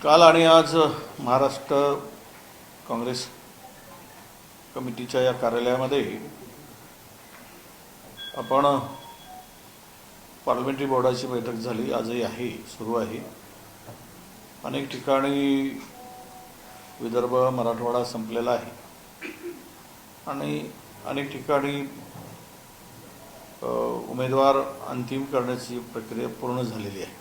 काल आणि आज महाराष्ट्र काँग्रेस कमिटीच्या या कार्यालयामध्ये आपण पार्लमेंटरी बोर्डाची बैठक झाली, आजही आहे, सुरू आहे। अनेक ठिकाणी विदर्भ मराठवाडा संपलेला आहे आणि अनेक ठिकाणी उमेदवार अंतिम करण्याची प्रक्रिया पूर्ण झालेली आहे।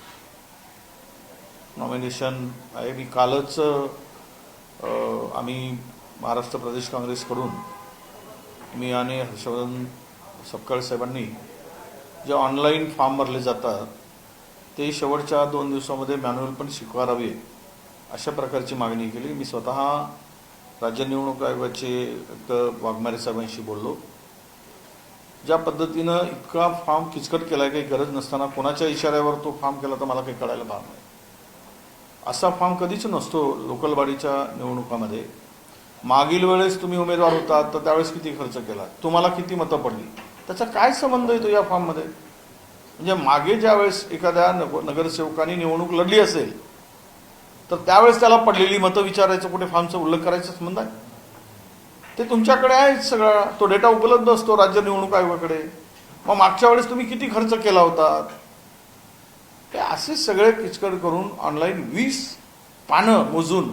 नॉमिनेशन आहे। मी कालच आम्ही महाराष्ट्र प्रदेश काँग्रेसकडून मी आणि हर्षवर्धन सपकाळ साहेबांनी जे ऑनलाईन फॉर्म भरले जातात ते शेवटच्या 2 दिवसांमध्ये मॅन्युअल पण स्वीकारावे अशा प्रकारची मागणी केली। मी स्वतः राज्य निवडणूक आयोगाचे वाघमारे साहेबांशी बोललो। ज्या पद्धतीनं इतका फॉर्म किचकट केला काही गरज नसताना कोणाच्या इशाऱ्यावर तो फॉर्म केला तर मला काही कळायला भाग नाही। असा फॉर्म कधीच नसतो लोकल बॉडीच्या निवडणुकामध्ये। मागील वेळेस तुम्ही उमेदवार होतात तर त्यावेळेस किती खर्च केला, तुम्हाला किती मतं पडली, त्याचा काय संबंध येतो या फॉर्ममध्ये? म्हणजे मागे ज्या वेळेस एखाद्या नगरसेवकांनी निवडणूक लढली असेल तर त्यावेळेस त्याला पडलेली मतं विचारायचं, कुठे फॉर्मचा उल्लेख करायचा संबंध आहे? ते तुमच्याकडे आहे सगळा, तो डेटा उपलब्ध असतो राज्य निवडणूक आयोगाकडे। मग मागच्या वेळेस तुम्ही किती खर्च केला होता ते असे सगळे किचकट करून ऑनलाईन 20 पानं मोजून,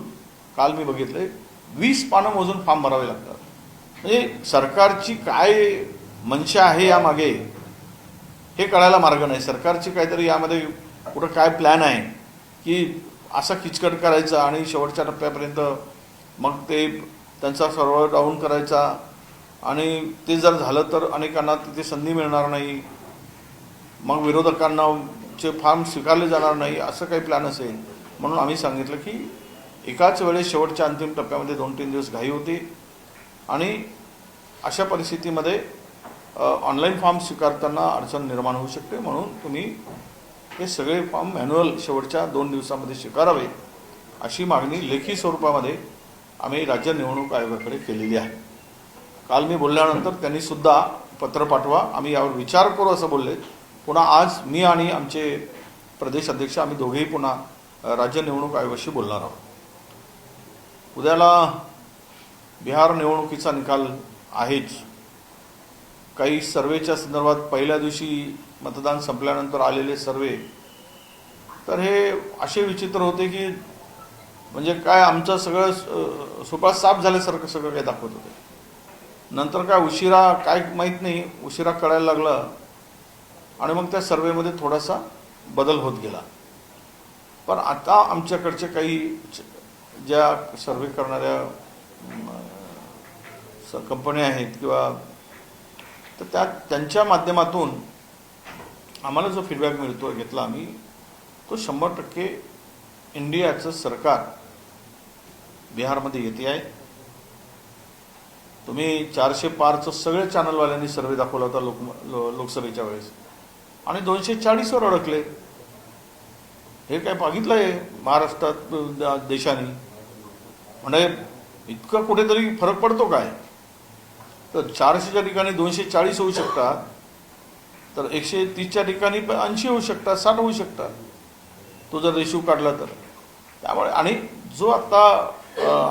काल मी बघितले 20 पानं मोजून फॉर्म भरावे लागतात। म्हणजे सरकारची काय मनशा आहे यामागे हे कळायला मार्ग नाही। सरकारची काहीतरी यामध्ये कुठं काय प्लॅन आहे की असा किचकट करायचा आणि शेवटच्या टप्प्यापर्यंत मग ते त्यांचा सर्व्हर डाऊन करायचा आणि ते जर झालं तर अनेकांना तिथे संधी मिळणार नाही, मग विरोधकांना चे फॉर्म स्वीकारले जाणार नाही, असं काही प्लॅन असेल। म्हणून आम्ही सांगितलं की एकाच वेळेस शेवटच्या अंतिम टप्प्यामध्ये 2-3 दिवस घाई होती आणि अशा परिस्थितीमध्ये ऑनलाईन फॉर्म स्वीकारताना अडचण निर्माण होऊ शकते। म्हणून तुम्ही हे सगळे फॉर्म मॅन्युअल शेवटच्या 2 दिवसामध्ये स्वीकारावे अशी मागणी लेखी स्वरूपामध्ये आम्ही राज्य निवडणूक आयोगाकडे केलेली आहे। काल मी बोलल्यानंतर त्यांनी सुद्धा पत्र पाठवा, आम्ही यावर विचार करू असं बोलले। पुन्हा आज मी आणि आमचे प्रदेश अध्यक्ष आम्ही दोघेही पुन्हा राज्य निवडणूक आयोगाशी बोलणार आहोत। उद्याला बिहार निवडणुकीचा निकाल आहेच। काही सर्वेच्या संदर्भात पहिल्या दिवशी मतदान संपल्यानंतर आलेले सर्वे तर हे असे विचित्र होते की म्हणजे काय आमचं सगळं सुपा साफ झाल्यासारखं सगळं काही दाखवत होते। नंतर काय उशिरा काय माहीत नाही, उशिरा कळायला लागलं आणि मग त्या सर्वेमध्ये थोडासा बदल होत गेला। पण आता आमच्याकडचे काही ज्या सर्वे करणाऱ्या कंपन्या आहेत किंवा तर त्यांच्या माध्यमातून आम्हाला जो फीडबॅक मिळतो घेतला आम्ही तो 100% इंडियाचं सरकार बिहारमध्ये येते आहे। तुम्ही 400 पारचं सगळे चॅनलवाल्यांनी सर्वे दाखवला होता लोकसभेच्या वेळेस आणि 240वर अडकले। हे काय बघितलं आहे महाराष्ट्रात देशाने? म्हणजे इतकं कुठेतरी फरक पडतो काय? तर 400च्या ठिकाणी 240 होऊ शकतात, तर 130च्या ठिकाणी 80 होऊ शकतात, 60 होऊ शकतात, तो जर रेशो काढला तर। त्यामुळे आणि जो आता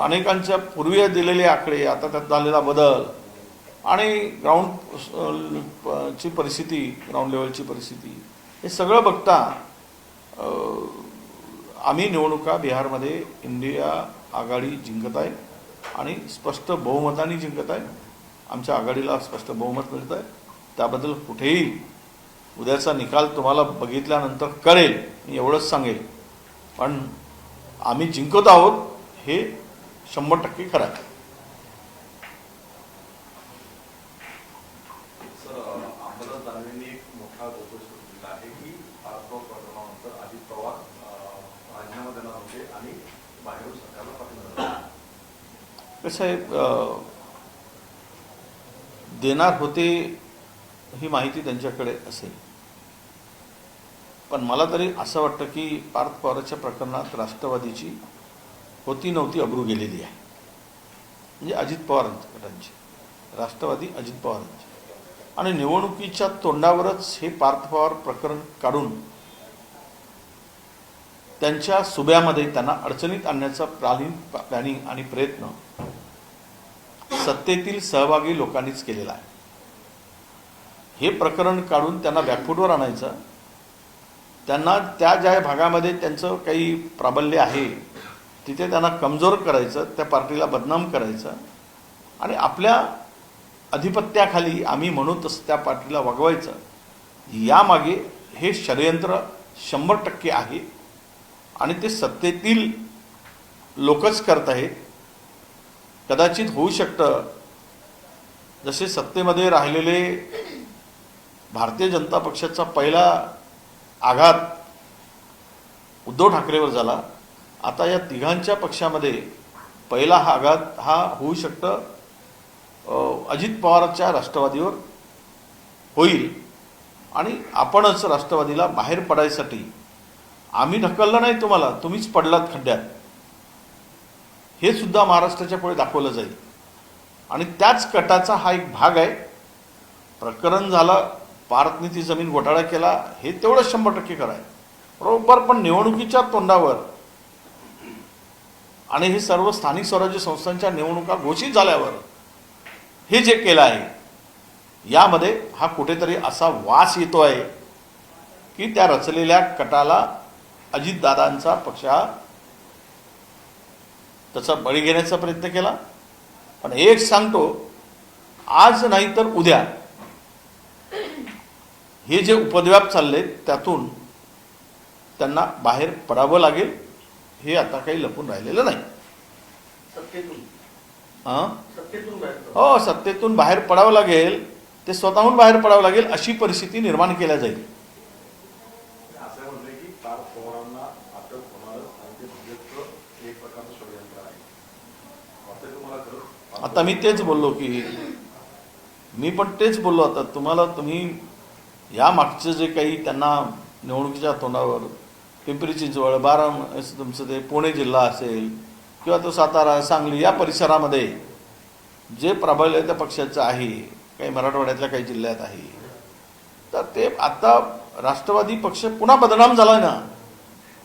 अनेकांच्या पूर्वी दिलेले आकडे, आता त्यात झालेला बदल आणि ग्राउंडची परिस्थिती, ग्राउंड लेवलची परिस्थिती, हे सगळं बघता आम्ही निवडणुका बिहारमध्ये इंडिया आघाडी जिंकत आहे आणि स्पष्ट बहुमताने जिंकत आहे। आमच्या आघाडीला स्पष्ट बहुमत मिळत आहे। त्याबद्दल कुठेही उद्याचा निकाल तुम्हाला बघितल्यानंतर कळेल, मी एवढंच सांगेल। पण आम्ही जिंकत आहोत हे 100% खरं आहे। कसं आहे, देणार होते ही माहिती त्यांच्याकडे असेल, पण मला तरी असं वाटतं की पार्थ पवारच्या प्रकरणात राष्ट्रवादीची होती नव्हती अब्रू गेलेली आहे। म्हणजे अजित पवार गटांची, राष्ट्रवादी अजित पवारांची, आणि निवडणुकीच्या तोंडावरच हे पार्थ पवार प्रकरण काढून त्यांच्या सुब्यामध्ये त्यांना अडचणीत आणण्याचा प्लॅनिंग आणि प्रयत्न सत्तेतील सहभागी लोकांनीच केलेला आहे. हे प्रकरण काढून त्यांना बॅकफूटवर आणायचं, त्यांना त्या ज्या भागामध्ये त्यांचं काही प्राबल्य आहे तिथे त्यांना कमजोर करायचं, त्या पार्टीला बदनाम करायचं आणि आपल्या अधिपत्याखाली आम्ही म्हणू तसं त्या पार्टीला वागवायचं. यामागे हे षडयंत्र 100% आहे आणि ते सत्तेतील लोकच करत आहेत. कदाचित होऊ शकतं जसे सत्तेमध्ये राहिलेले भारतीय जनता पक्षाचा पहिला आघात उद्धव ठाकरेवर झाला, आता या तिघांच्या पक्षामध्ये पहिला हा आघात हा होऊ शकतं अजित पवारच्या राष्ट्रवादीवर होईल आणि आपणच राष्ट्रवादीला बाहेर पडायसाठी, आम्ही ढकललं नाही तुम्हाला, तुम्हीच पडलात खड्ड्यात, हे सुद्धा महाराष्ट्राच्या पुढे दाखवलं जाईल. आणि त्याच कटाचा हा एक भाग आहे. प्रकरण झालं, पारतनी ती जमीन घोटाळा केला, हे तेवढं 100% कराय बरोबर. पण निवडणुकीच्या तोंडावर आणि हे सर्व स्थानिक स्वराज्य संस्थांच्या निवडणुका घोषित झाल्यावर हे जे केलं आहे, यामध्ये हा कुठेतरी असा वास येतो आहे की त्या रचलेल्या कटाला अजितदादांचा पक्ष हा त्याचा बळी घेण्याचा प्रयत्न केला. पण एक सांगतो, आज नाही तर उद्या हे जे उपद्व्याप चालले त्यातून त्यांना बाहेर पडावं लागेल. हे आता काही लपून राहिलेलं नाही. हो, सत्तेतून बाहेर पडावं लागेल, ते स्वतःहून बाहेर पडावं लागेल, अशी परिस्थिती निर्माण केल्या जाईल. आता मी तेच बोललो की मी पण तेच बोललो. आता तुम्ही या मागचं जे काही त्यांना निवडणुकीच्या तोंडावर पिंपरी चिंचवड, तुमचं ते पुणे जिल्हा असेल किंवा तो सातारा, सांगली या परिसरामध्ये जे प्राबल्य त्या पक्षाचं आहे, काही मराठवाड्यातल्या काही जिल्ह्यात आहे, तर ते आता राष्ट्रवादी पक्ष पुन्हा बदनाम झाला ना.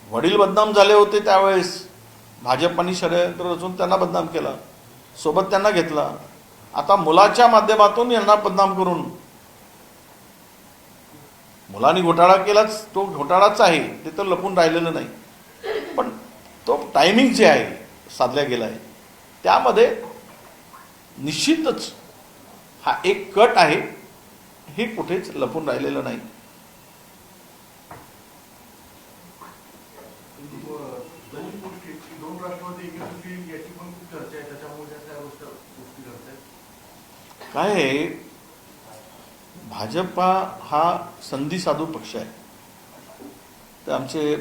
वडील बदनाम झाले होते त्यावेळेस भाजपनी षडयंत्र रचून त्यांना बदनाम केला, सोबत त्यांना घेतला. आता मुलाच्या माध्यमातून यांना बदनाम करून, मुलांनी घोटाळा केलाच, तो घोटाळाच आहे, ते तर लपून राहिलेलं नाही. पण तो टायमिंग जे आहे साधल्या गेला आहे, त्यामध्ये निश्चितच हा एक कट आहे, हे कुठेच लपून राहिलेलं नाही. काय आहे, भाजपा हा संधी साधू पक्ष आहे. तर आमचे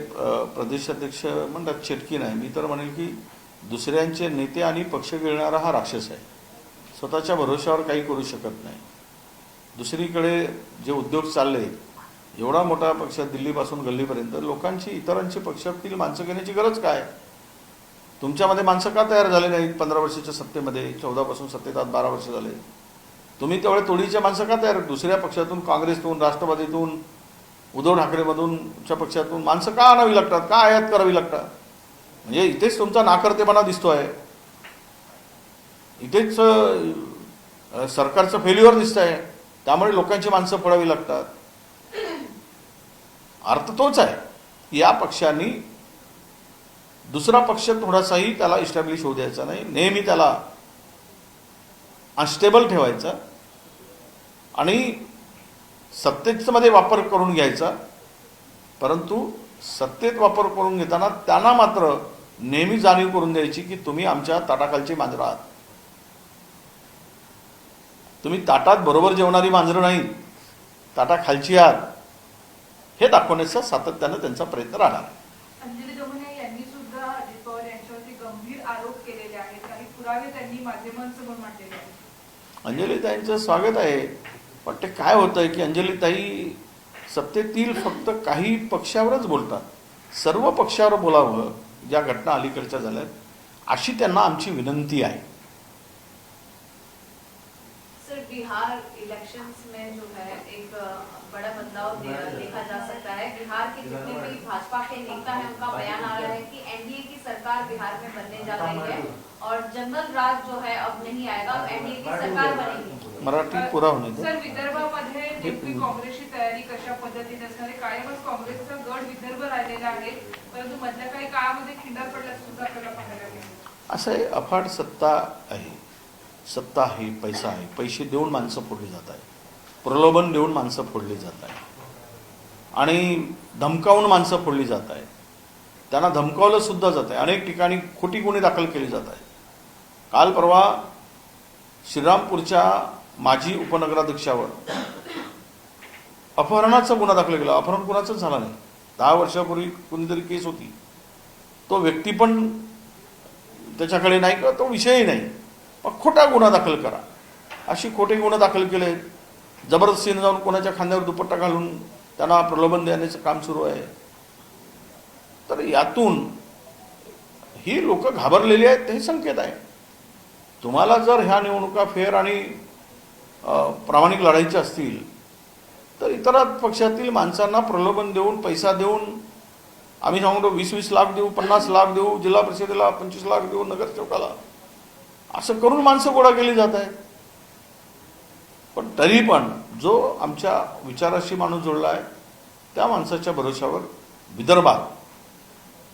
प्रदेशाध्यक्ष म्हणतात चिटकी नाही, मी तर म्हणेल की दुसऱ्यांचे नेते आणि पक्ष गिळणारा हा राक्षस आहे. स्वतःच्या भरोश्यावर काही करू शकत नाही. दुसरीकडे जे उद्योग चालले, एवढा मोठा पक्ष दिल्लीपासून गल्लीपर्यंत, लोकांची इतरांची पक्षातील माणसं घेण्याची गरज काय? तुमच्यामध्ये माणसं का तयार झाले नाहीत? 15 वर्षाच्या सत्तेमध्ये, 14 पासून सत्तेत 12 वर्ष झाले. तुम्ही तेवढे तोडीचे माणसं का तयार? दुसऱ्या पक्षातून, काँग्रेसतून, राष्ट्रवादीतून, उद्धव ठाकरेमधून च्या पक्षातून माणसं का आणावी लागतात, का आयात करावी लागतात? म्हणजे इथेच तुमचा नाकर्तेपणा दिसतोय, इथेच सरकारचं फेल्युअर दिसत आहे. त्यामुळे लोकांची माणसं पडावी लागतात. अर्थ तोच आहे. या पक्षांनी दुसरा पक्ष थोडासाही त्याला इस्टॅब्लिश होऊ द्यायचा नाही, नेहमी त्याला अनस्टेबल ठेवायचा आणि सत्तेमध्ये वापर करून घ्यायचा. परंतु सत्तेत वापर करून घेताना त्यांना मात्र नेहमी जाणीव करून द्यायची की तुम्ही आमच्या ताटाखालची मांजरं आहात. तुम्ही ताटात बरोबर जेवणारी मांजरं नाही, ताटाखालची आहात, हे दाखवण्याचा सातत्यानं त्यांचा प्रयत्न राहणार. अंजली दमने यांनी सुद्धा अजित पवार यांच्यावरती गंभीर आरोप केलेले आहेत, काही पुरावे त्यांनी माध्यमांसमोर मांडलेले आहेत. अंजलीताईंचं स्वागत आहे. पण ते काय होतंय की अंजलीताई सत्तेतील फक्त काही पक्षावरच बोलतात. सर्व पक्षावर बोलावं, ज्या घटना अलीकडच्या झाल्यात, अशी त्यांना आमची विनंती आहे. सर, बिहार इलेक्शंस में जो है एक बड़ा बदलाव देखा जा सकता है। बिहार के जितने भी भाजपा के नेता हैं उनका बयान आ रहा है कि एनडीए की सरकार बिहार में बनने जा रही है और जंगल राज जो है अब नहीं आएगा, एनडीए की सरकार बनेगी। मराठी पुरा होणे दे. सर, विदर्भामध्ये नेमकी काँग्रेसची तयारी कशा पद्धतीने असणार आहे? कायमच काँग्रेसचा गड विदर्भ राहिलेला आहे, परंतु मधल्या काही काळामध्ये खिंडार पडल्याचं सुद्धा आपल्याला पाहायला मिळेल. असं आहे, अफाट सत्ता आहे, सत्ता आहे, पैसा आहे, पैसे देऊन माणसं फोडली जात आहे, प्रलोभन देऊन माणसं फोडली जात आहे आणि धमकावून माणसं फोडली जात आहे. त्यांना धमकावलं सुद्धा जात आहे. अनेक ठिकाणी खोटी गुन्हे दाखल केले जात आहे. काल परवा श्रीरामपूरच्या माजी उपनगराध्यक्षावर अपहरणाचा गुन्हा दाखल केला. अपहरण कुणाचंच झालं नाही. 10 वर्षापूर्वी कोणीतरी केस होती, तो व्यक्ती पण त्याच्याकडे नाही किंवा तो विषयही नाही, पण खोटा गुन्हा दाखल करा. अशी खोटे गुन्हे दाखल केले. जबरदस्तीने जाऊन कोणाच्या खांद्यावर दुपट्टा घालून त्यांना प्रलोभन देण्याचं काम सुरू आहे. तर यातून ही लोक घाबरलेली आहेत, हे संकेत आहे. तुम्हाला जर ह्या निवडणुका फेअर आणि प्रामाणिक लढायच्या असतील तर इतर पक्षातील माणसांना प्रलोभन देऊन, पैसा देऊन, आम्ही सांगतो 20-20 लाख देऊ, 50 लाख देऊ, जिल्हा परिषदेला 25 लाख देऊ, नगरसेवकाला, असं करून माणसं गोळा केली जात आहेत. पण तरी पण जो आमच्या विचाराशी माणूस जोडला आहे त्या माणसाच्या भरोशावर विदर्भात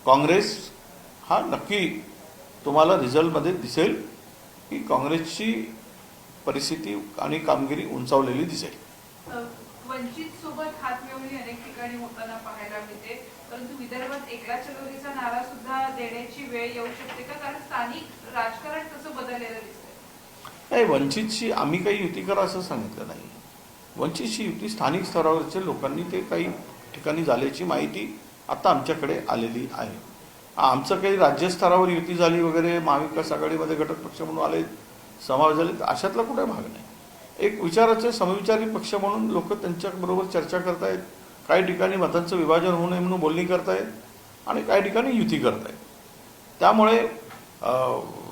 काँग्रेस हा नक्की तुम्हाला रिझल्टमध्ये दिसेल की काँग्रेसची परिस्थिती आणि कामगिरी उंचावलेली दिसेल. वंचित सोबत हातमिळवणी अनेक ठिकाणी होताना पाहायला मिळते, परंतु विदर्भात एकला चलोरीचा नारा सुद्धा देण्याची वेळ येऊ शकते का? कारण स्थानिक राजकारण तसं बदललेलं दिसतंय. नाही, वंचितशी आम्ही काही युती करा असं सांगितलं नाही. वंचितची युती स्थानिक स्तरावरच्या लोकांनी ते काही ठिकाणी झाल्याची माहिती आता आमच्याकडे आलेली आहे. आमचं काही राज्यस्तरावर युती झाली वगैरे, महाविकास आघाडीमध्ये घटक पक्ष म्हणून आले, समावेश झाले, अशातला कुठे भाग नाही. एक विचाराचे समविचारी पक्ष म्हणून लोक त्यांच्याबरोबर चर्चा करतायत. काही ठिकाणी मतांचं विभाजन होऊ नये म्हणून बोलणी करतायत आणि काही ठिकाणी युती करतायत. त्यामुळे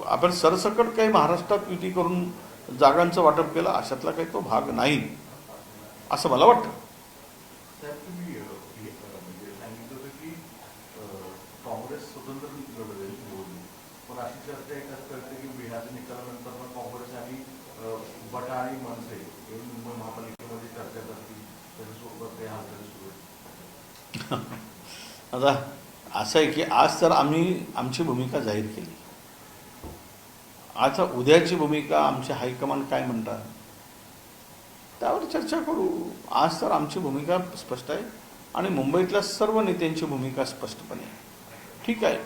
आपण सरसकट काही महाराष्ट्रात युती करून जागांचं वाटप केलं अशातला काही तो भाग नाही असं मला वाटतं. काँग्रेस स्वतंत्र लढवेल निवडणूक, पण अशी चर्चा एकाच करते की बिहारच्या निकालानंतर पण काँग्रेस आणि बटा आणि मनसे मुंबई महापालिकेमध्ये चर्चा करतील, त्याच्यासोबत काही हालचाली सुरू आहेत. आता असं आहे की आज तर आम्ही आमची भूमिका जाहीर केली. आता उद्याची भूमिका आमचे हायकमांड काय म्हणतात त्यावर चर्चा करू. आज तर आमची भूमिका स्पष्ट आहे आणि मुंबईतल्या सर्व नेत्यांची भूमिका स्पष्टपणे आहे. ठीक आहे.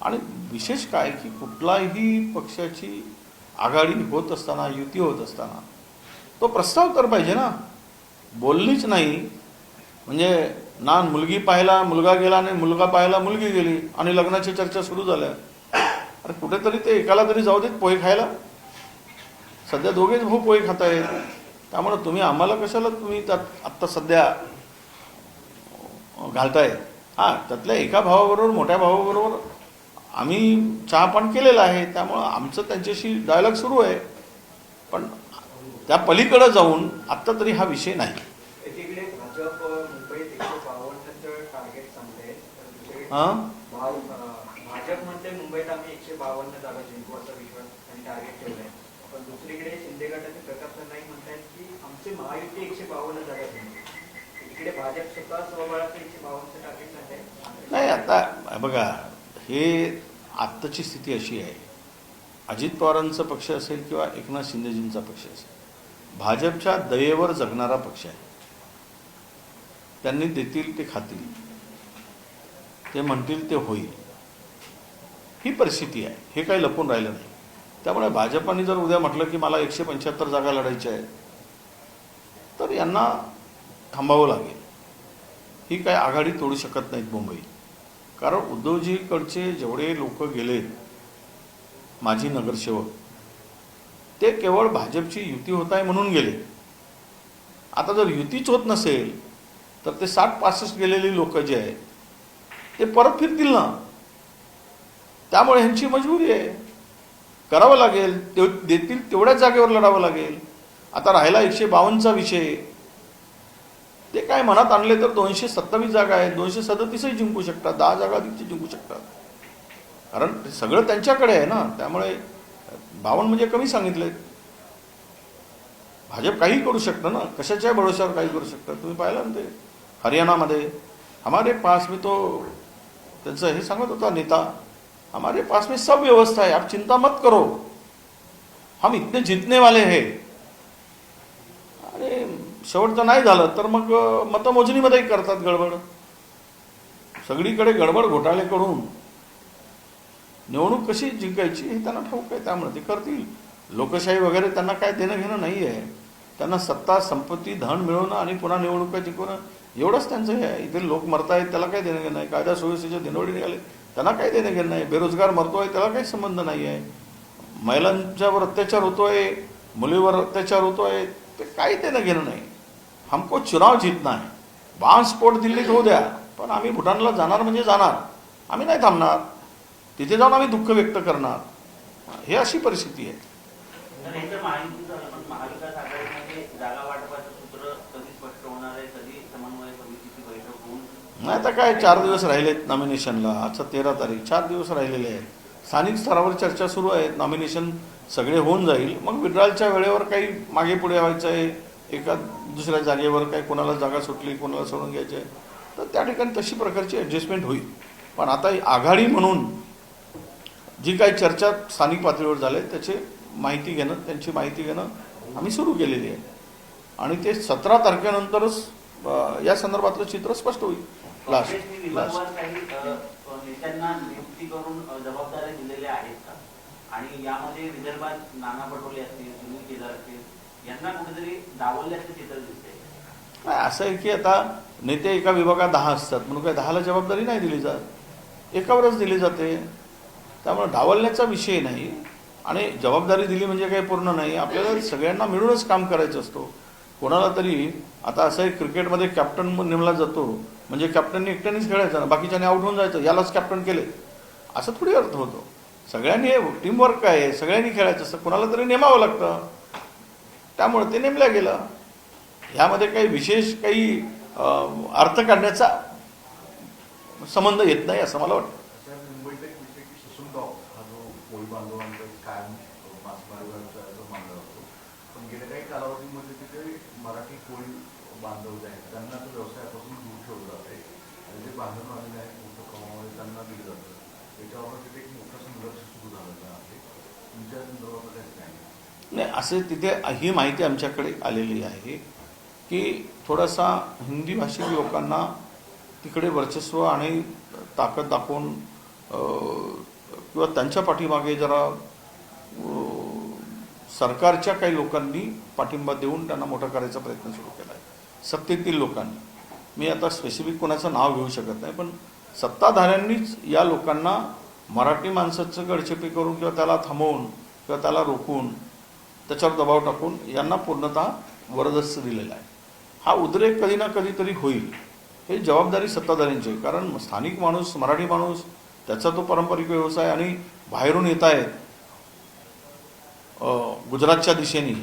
आणि विशेष काय की कुठलाही पक्षाची आघाडी होत असताना, युती होत असताना तो प्रस्ताव तर पाहिजे ना. बोललीच नाही म्हणजे ना मुलगी पाहायला मुलगा गेला आणि मुलगा पाहायला मुलगी गेली आणि लग्नाची चर्चा सुरू झाल्या. अरे कुठेतरी ते एकाला तरी जाऊ देत पोहे खायला. सध्या दोघेच भाऊ पोहे खात आहेत. त्यामुळे तुम्ही आम्हाला कशाला तुम्ही त्यात आत्ता सध्या घालताय. हां, त्यातल्या एका भावाबरोबर, मोठ्या भावाबरोबर आम्ही चहापान केलेलं आहे. त्यामुळं आमचं त्यांच्याशी डायलॉग सुरू आहे. पण त्या पलीकडे जाऊन आत्ता तरी हा विषय नाही. एकीकडे भाजप मुंबईत 152चं टार्गेट सांगते, भाजप म्हणते मुंबईत आम्ही 152 जागा जिंकू असा विश्वास आणि टार्गेट ठेवलाय. पण दुसरीकडे शिंदे गटाचे प्रताप नाईक म्हणतात की आमचे महायुती 152 जागा जिंकू. इकडे भाजप स्वतः स्वबळाचं 152चं टार्गेट सांगते. नाही, आता बघा, हे आत्ताची स्थिती अशी आहे. अजित पवारांचा पक्ष असेल किंवा एकनाथ शिंदेजींचा पक्ष असेल, भाजपच्या दयेवर जगणारा पक्ष आहे. त्यांनी देतील ते खातील, ते म्हणतील ते होईल, ही परिस्थिती आहे. हे काही लपून राहिलं नाही. त्यामुळे भाजपाने जर उद्या म्हटलं की मला 175 जागा लढायच्या आहेत तर यांना थांबावं लागेल. ही काय आघाडी तोडू शकत नाहीत मुंबई. कारण उद्धवजीकडचे जेवढे लोक गेलेत माजी नगरसेवक, ते केवळ भाजपची युती होत आहे म्हणून गेले. आता जर युतीच होत नसेल तर ते 60-65 गेलेली लोक जे आहेत ते परत फिरतील ना. त्यामुळे ह्यांची मजबुरी आहे, करावं लागेल. देतील तेवढ्याच जागेवर लढावं लागेल. आता राहिला 152चा विषय, ते काय मनात आणले तर 227 जागा आहेत, 237ही जिंकू शकतात, 10 जागा अधिकची जिंकू शकतात, कारण ते सगळं त्यांच्याकडे आहे ना. त्यामुळे 52 म्हणजे कमी सांगितले. भाजप काही करू शकतं ना, कशाच्या भरोश्यावर काही करू शकतं. तुम्ही पाहिलं ना ते हरियाणामध्ये हमारे पास में तो त्यांचं हे सांगत होता नेता, हमारे पास में सब व्यवस्था है, आप चिंता मत करो, हम इतने जीतने वाले हैं. आणि शेवटचं नाही झालं तर मग मतमोजणीमध्येही करतात गडबड. सगळीकडे गडबड घोटाळे करून निवडणूक कशी जिंकायची हे त्यांना ठाऊक आहे, त्यामुळे ते करतील. लोकशाही वगैरे त्यांना काय देणं घेणं नाही आहे. त्यांना सत्ता, संपत्ती, धन मिळवणं आणि पुन्हा निवडणुका जिंकवणं एवढंच त्यांचं हे आहे. इथे लोक मरतायत त्याला काय देणं घेणं नाही, कायदा सुव्यवस्थेच्या दिनवडी निघाले त्यांना काय देणं घेणं नाही, बेरोजगार मरतोय त्याला काही संबंध नाही आहे, महिलांच्यावर अत्याचार होतोय, मुलीवर अत्याचार होतोय, ते काही देणं घेणं नाही. हमको चुनाव जीतना है, बॉम्बस्फोट दिल्लीत होऊ द्या, पण आम्ही भूटानला जाणार म्हणजे जाणार, आम्ही नाही थांबणार, तिथे जाऊन आम्ही दुःख व्यक्त करणार. हे अशी परिस्थिती आहे. तर हे तर महायुतीचं झालं, पण महाविकास आघाडीमध्ये जागा वाटपाचं सूत्र कधी स्पष्ट होणार आहे, कधी समन्वय समितीची बैठक होऊन? नाही आता काय 4 दिवस राहिलेत नॉमिनेशनला, आजचा 13 तारीख, 4 दिवस राहिलेले आहेत. स्थानिक स्तरावर चर्चा सुरू आहे, नॉमिनेशन सगळे होऊन जाईल, मग विड्रॉलच्या वेळेवर काही मागे पुढे व्हायचं आहे, एका दुसऱ्या जागेवर काही कोणाला जागा सुटली, कोणाला सोडून घ्यायची आहे, तर त्या ठिकाणी तशी प्रकारची ॲडजस्टमेंट होईल. पण आता आघाडी म्हणून जी काही चर्चा स्थानिक पातळीवर झाली त्याची माहिती घेणं, त्यांची माहिती घेणं आम्ही सुरू केलेली आहे, आणि ते 17 तारखेनंतरच या संदर्भातलं चित्र स्पष्ट होईल. काँग्रेसने विभागवार काही नेत्यांना नियुक्ती करून जबाबदाऱ्या दिलेल्या आहेत का? आणि यामध्ये विदर्भात नाना पटोले असतील, सुनील केदार असतील, यांना कुठेतरी डावलल्याचं चित्र दिसतंय. असं आहे की आता नेते एका विभागात 10 असतात म्हणून काय 10ला जबाबदारी नाही दिली जात, एकावरच दिली जाते. त्यामुळे डावलण्याचा विषय नाही, आणि जबाबदारी दिली म्हणजे काही पूर्ण नाही. आपल्याला सगळ्यांना मिळूनच काम करायचं असतो. कोणाला तरी आता असं आहे, क्रिकेटमध्ये कॅप्टन नेमला जातो म्हणजे कॅप्टनने एकट्यानेच खेळायचं ना, बाकीच्याने आउट होऊन जायचं, यालाच कॅप्टन केले असं थोडी अर्थ होतो. सगळ्यांनी टीमवर्क आहे, सगळ्यांनी खेळायचं असतं, कोणाला तरी नेमावं लागतं, त्यामुळे ते नेमल्या गेलं. ह्यामध्ये काही विशेष काही अर्थ काढण्याचा संबंध येत नाही असं मला वाटतं. मुंबईत एक विषय की ससूनगाव हा जो कोळी बांधवांचा कायम मासेमारीवरचा जो मानला जातो, पण गेल्या काही कालावधीमध्ये तिथे मराठी कोळी बांधव जे आहेत त्यांना तो व्यवसायापासून दूर ठेवलं जाते, आणि जे बांधव आलेले आहेत मोठ्या प्रमाणामध्ये त्यांना दिलं जातं. त्याच्यावर तिथे एक मोठं संघर्ष सुरू झालेला आहे. तुमच्या संदर्भात काय नाही, असे तिथे ही माहिती आमच्याकडे आलेली आहे की थोडासा हिंदी भाषिक लोकांना तिकडे वर्चस्व आणि ताकद दाखवून किंवा त्यांच्या पाठीमागे जरा सरकारच्या काही लोकांनी पाठिंबा देऊन त्यांना मोठा करायचा प्रयत्न सुरू केला आहे, सत्तेतील लोकांनी. मी आता स्पेसिफिक कोणाचं नाव घेऊ शकत नाही, पण सत्ताधाऱ्यांनीच या लोकांना मराठी माणसाचं गडचेपी करून किंवा त्याला थांबवून किंवा त्याला रोखून त्याच्यावर दबाव टाकून यांना पूर्णतः वरदस्त दिलेला आहे. हा उद्रेक कधी ना कधीतरी होईल, हे जबाबदारी सत्ताधाऱ्यांची आहे. कारण स्थानिक माणूस, मराठी माणूस, त्याचा तो पारंपरिक व्यवसाय, आणि बाहेरून येत आहेत गुजरातच्या दिशेने,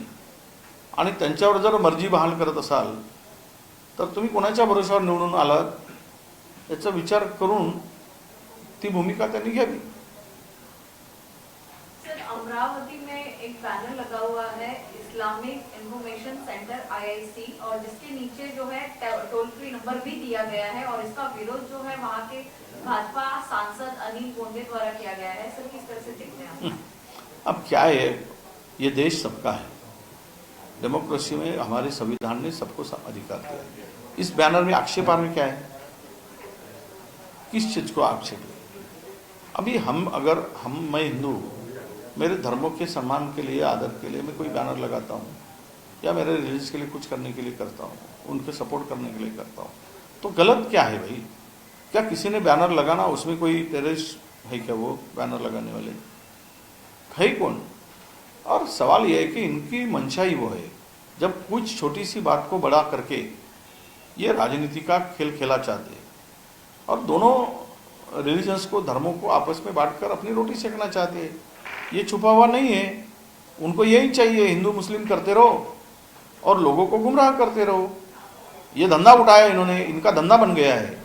आणि त्यांच्यावर जर मर्जी बहाल करत असाल तर तुम्ही कोणाच्या भरोशावर निवडून आलात याचा विचार करून ती भूमिका त्यांनी घ्यावी. सर, अमरावती में एक बैनर लगा हुआ है इस्लामिक इंफॉर्मेशन सेंटर IIC, और जिसके नीचे जो है टोल फ्री नंबर भी दिया गया है, और इसका विरोध जो है वहाँ के भाजपा सांसद अनिल कोंडे द्वारा किया गया है. सर, किस तरह से देखते हैं आप? अब क्या है, ये देश सबका है, डेमोक्रेसी में हमारे संविधान ने सबको अधिकार दिया है. इस बैनर में आक्षेपार्ह क्या है, किस चीज को आक्षेप है? अभी मैं हिंदू, मेरे धर्मों के सम्मान के लिए, आदर के लिए मैं कोई बैनर लगाता हूँ या मेरे रिलीज के लिए कुछ करने के लिए करता हूँ, उनके सपोर्ट करने के लिए करता हूँ, तो गलत क्या है भाई? क्या किसी ने बैनर लगाना, उसमें कोई टेररिस्ट है क्या वो बैनर लगाने वाले है कौन? और सवाल यह है कि इनकी मंशा ही वो है, जब कुछ छोटी सी बात को बड़ा करके ये राजनीति का खेल खेला चाहते हैं, और दोनों रिलीजन्स को, धर्मों को आपस में बांटकर अपनी रोटी सेकना चाहते हैं. ये छुपा हुआ नहीं है, उनको यही चाहिए, हिंदू मुस्लिम करते रहो, और लोगों को गुमराह करते रहो। ये धंधा उठाया इन्होंने, इनका धंधा बन गया है।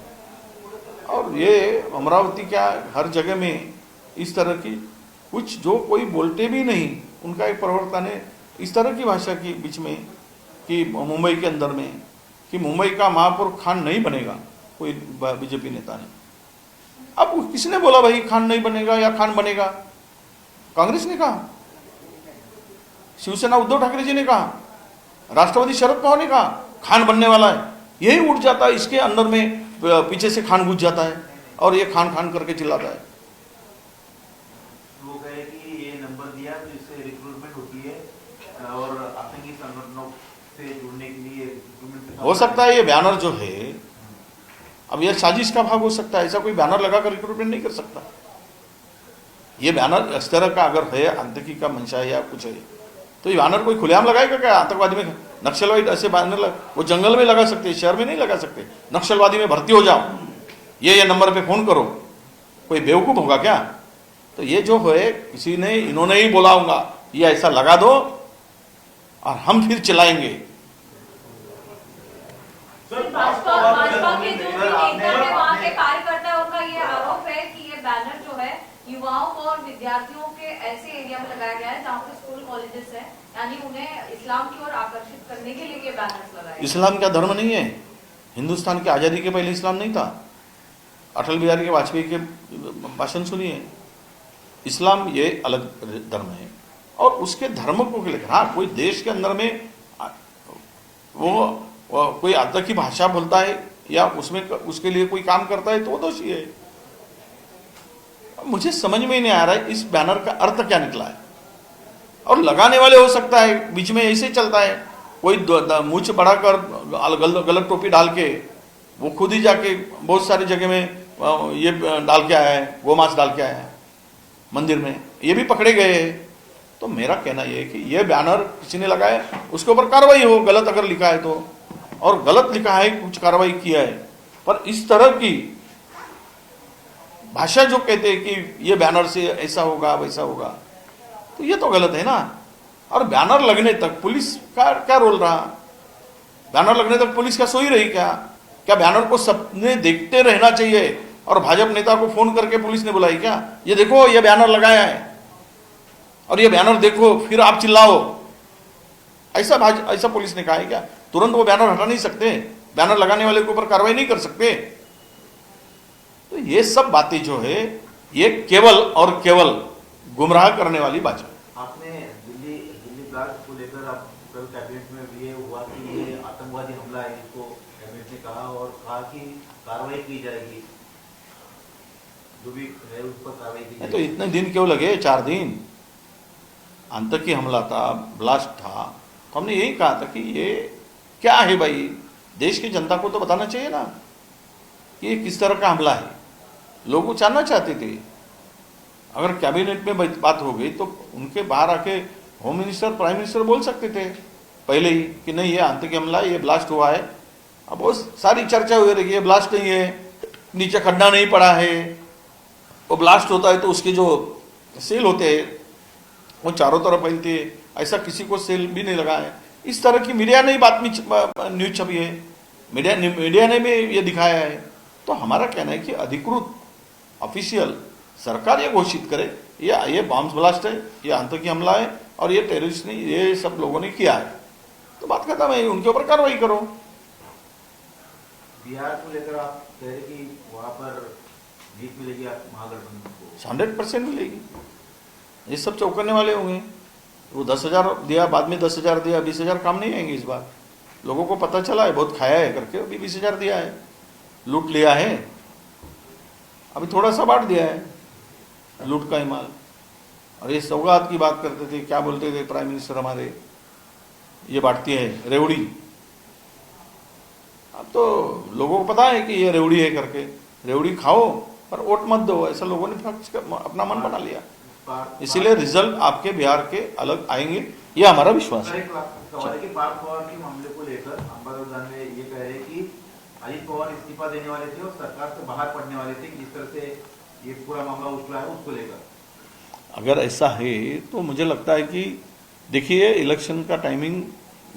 और ये अमरावती क्या हर जगह में इस तरह की कुछ जो कोई बोलते भी नहीं, उनका एक प्रवक्ता ने इस तरह की भाषा की बीच में कि मुंबई के अंदर में कि मुंबई का महापौर खान नहीं बनेगा, कोई बीजेपी नेता ने। अब किसने बोला भाई खान नहीं बनेगा या खान बनेगा? कांग्रेस ने कहा, शिवसेना उद्धव ठाकरे जी ने कहा, राष्ट्रवादी शरद पवार ने कहा खान बनने वाला है। यही उठ जाता है, इसके अंदर में पीछे से खान घुस जाता है और ये खान खान करके चिल्लाता है। वो कहे कि ये नंबर दिया तो इससे रिक्रूटमेंट होती है और आतंकी संगठनों से जुड़ने के लिए रिक्रूटमेंट हो सकता है ये बैनर जो है, अब ये साजिश का भाग हो सकता है। ऐसा कोई बैनर लगाकर रिक्रूटमेंट नहीं कर सकता। ये बैनर इस तरह का अगर है, आतंकी का मंशा है या कुछ है, तो ये बैनर कोई खुलेआम लगाएगा क्या? आतंकवादी में नक्सलवादी ऐसे बैनर वो जंगल में लगा सकते, शहर में नहीं लगा सकते। नक्सलवादी में भर्ती हो जाओ, ये नंबर पे फोन करो, कोई बेवकूफ होगा क्या? तो ये जो है किसी ने, इन्होंने ही बोला होगा ये ऐसा लगा दो और हम फिर चलाएंगे। भाजपा के जो भी नेता है, वहाँ के कार्यकर्ता है, उनका ये आरोप है कि ये बैनर जो है युवाओं को और विद्यार्थियों के ऐसे एरिया में लगाया गया है जहाँ पे स्कूल कॉलेजेस है, यानी उन्हें इस्लाम की ओर आकर्षित करने के लिए ये बैनर्स लगाए। इस्लाम क्या धर्म नहीं है? हिंदुस्तान की आज़ादी के पहले इस्लाम नहीं था। अटल बिहारी के वाजपेयी के भाषण सुनिए, इस्लाम ये अलग धर्म है और उसके धर्म को लेकर, हाँ कोई देश के अंदर में वो कोई आतंकी भाषा बोलता है या उसमें उसके लिए कोई काम करता है तो वो दोषी है। मुझे समझ में ही नहीं आ रहा है इस बैनर का अर्थ क्या निकला है। और लगाने वाले हो सकता है बीच में ऐसे चलता है, कोई मूछ बढ़ाकर गलत टोपी डाल के वो खुद ही जाके बहुत सारी जगह में ये डाल के आया है, गोमांस डाल के आया है मंदिर में, ये भी पकड़े गए। तो मेरा कहना ये है कि ये बैनर किसी ने लगाया, उसके ऊपर कार्रवाई हो, गलत अगर लिखा है तो, और गलत लिखा है कुछ कार्रवाई किया है। पर इस तरह की भाषा जो कहते हैं कि ये बैनर से ऐसा होगा वैसा होगा, तो ये तो गलत है ना। और बैनर लगने तक पुलिस का क्या रोल रहा? बैनर लगने तक पुलिस क्या सोई रही क्या? क्या बैनर को सबने देखते रहना चाहिए और भाजपा नेता को फोन करके पुलिस ने बुलाई क्या, ये देखो ये बैनर लगाया है और ये बैनर देखो फिर आप चिल्लाओ? ऐसा पुलिस ने कहा है क्या? तुरंत वो बैनर हटा नहीं सकते? बैनर लगाने वाले के ऊपर कार्रवाई नहीं कर सकते? तो ये सब बातें जो है ये केवल और केवल गुमराह करने वाली बात है। आपने दिल्ली ब्लास्ट को लेकर आप कल कैबिनेट में ये हुआ कि ये आतंकवादी हमला है, इसको कैबिनेट ने कहा और कहा कि कार्रवाई की जाएगी, जो भी है उस पर कार्रवाई की जाएगी। तो इतने दिन क्यों लगे? 4 दिन। आतंकी हमला था, ब्लास्ट था, तो हमने यही कहा था कि ये क्या है भाई, देश की जनता को तो बताना चाहिए ना कि ये किस तरह का हमला है। लोग जानना चाहते थे। अगर कैबिनेट में बात हो गई तो उनके बाहर आके होम मिनिस्टर, प्राइम मिनिस्टर बोल सकते थे पहले ही कि नहीं ये आतंकी हमला है, ये ब्लास्ट हुआ है। अब बहुत सारी चर्चा हुई रही, ये ब्लास्ट नहीं है, नीचे खड्डा नहीं पड़ा है। वो ब्लास्ट होता है तो उसके जो सेल होते हैं वो चारों तरफ फैलती है, ऐसा किसी को सेल भी नहीं लगा है। इस तरह की मीडिया ने बात न्यूज छपी है, मीडिया ने भी ये दिखाया है। तो हमारा कहना है कि अधिकृत ऑफिशियल सरकार ये घोषित करे ये बॉम्ब ब्लास्ट है, ये आतंकी हमला है और ये टेररिस्ट ने, ये सब लोगों ने किया है, तो बात खत्म है, उनके ऊपर कार्रवाई करो। बिहार को लेकर आप कह रहे कि वहां पर जीत मिलेगी महागठबंधन को? 100% मिलेगी। ये सब चौंकने वाले होंगे। वो 10,000 दिया, बाद में 10,000 दिया, 20,000 काम नहीं आएंगे इस बार। लोगों को पता चला है बहुत खाया है करके, अभी 20,000 दिया है, लूट लिया है, अभी थोड़ा सा बांट दिया है लूट का ही माल। और ये सौगात की बात करते थे, क्या बोलते थे प्राइम मिनिस्टर हमारे, ये बांटती है रेवड़ी। अब तो लोगों को पता है कि ये रेवड़ी है करके, रेवड़ी खाओ पर वोट मत दो, ऐसा लोगों ने अपना मन बना लिया। इसीलिए रिजल्ट आपके बिहार के अलग आएंगे, ये हमारा विश्वास है। सवाल है कि पार्थ पवार के मामले को लेकर अंबादास में ये कह रहे हैं कि अजित पवार इस्तीफा देने वाले थे और सरकार से बाहर पड़ने वाले थे, जिस तरह से ये पूरा मामला उछला है उसको लेकर। अगर ऐसा है तो मुझे लगता है कि देखिए इलेक्शन का टाइमिंग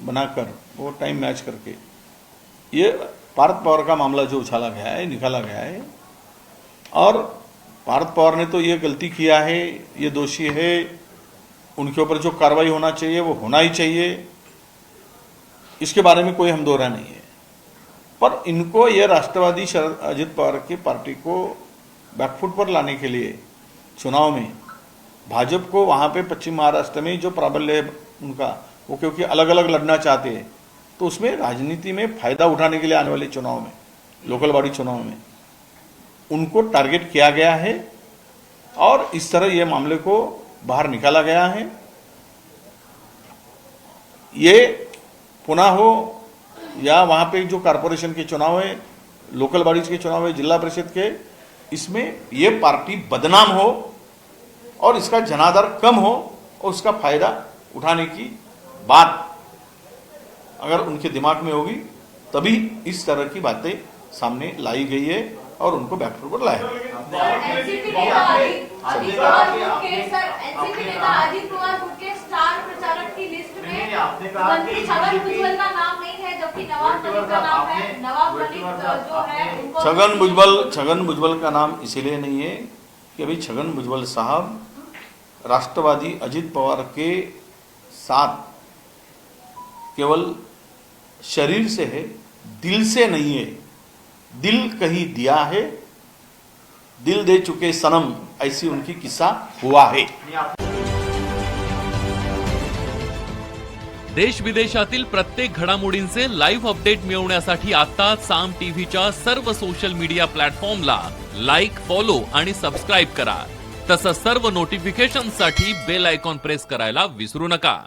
बनाकर वो टाइम मैच करके ये पार्थ पवार का मामला जो उछाला गया है, निकाला गया है, और पार्थ पवार ने तो ये गलती किया है, ये दोषी है, उनके ऊपर जो कार्रवाई होना चाहिए वो होना ही चाहिए, इसके बारे में कोई हम दो राय नहीं है। पर इनको ये राष्ट्रवादी शरद अजित पवार की पार्टी को बैकफुट पर लाने के लिए चुनाव में भाजपा को वहां पे पश्चिम महाराष्ट्र में जो प्राबल्य है उनका, वो क्योंकि अलग अलग लड़ना चाहते हैं, तो उसमें राजनीति में फायदा उठाने के लिए आने वाले चुनाव में, लोकल बॉडी चुनाव में उनको टारगेट किया गया है और इस तरह ये मामले को बाहर निकाला गया है। ये पुनः हो या वहां पे जो कारपोरेशन के चुनाव है, लोकल बॉडीज के चुनाव है, जिला परिषद के, इसमें ये पार्टी बदनाम हो और इसका जनाधार कम हो और उसका फायदा उठाने की बात अगर उनके दिमाग में होगी तभी इस तरह की बातें सामने लाई गई है और उनको बैकफुट पर लाया है। एनसीपी नेता अजित पवार गुट के स्टार प्रचारक की लिस्ट में मंत्री छगन भुजबल का नाम नहीं है, जबकि नवाब मलिक का नाम है। नवाब मलिक जो है उनको छगन भुजबल का नाम इसीलिए नहीं है कि अभी छगन भुजबल साहब राष्ट्रवादी अजित पवार के साथ केवल शरीर से है, दिल से नहीं है। दिल कहीं दिया है, दिल दे चुके सनम, ऐसी उनकी किस्सा हुआ है। देश विदेशातील प्रत्येक घडामोडींचे लाईव्ह अपडेट मिळवण्यासाठी आता साम टीव्हीच्या सर्व सोशल मीडिया प्लॅटफॉर्मला लाईक, फॉलो आणि सबस्क्राईब करा। तसंच सर्व नोटिफिकेशनसाठी बेल आयकॉन प्रेस करायला विसरू नका।